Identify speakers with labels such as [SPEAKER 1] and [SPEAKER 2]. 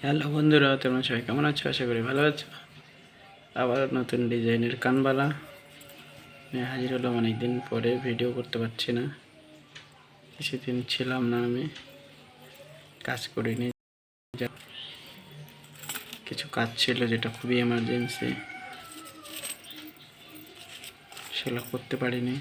[SPEAKER 1] Hello বন্ধুরা, তোমরা সবাই কেমন আছো? আশা করি ভালো আছো। আবার নতুন ডিজাইনের কানবালা নিয়ে হাজির হলাম। অনেকদিন পরে ভিডিও করতে পারছি না, কিছুদিন ছিলাম না, আমি কাজ করিনি, কিছু কাজ ছিল যেটা খুবই এমার্জেন্সি, সেগুলো করতে পারিনি।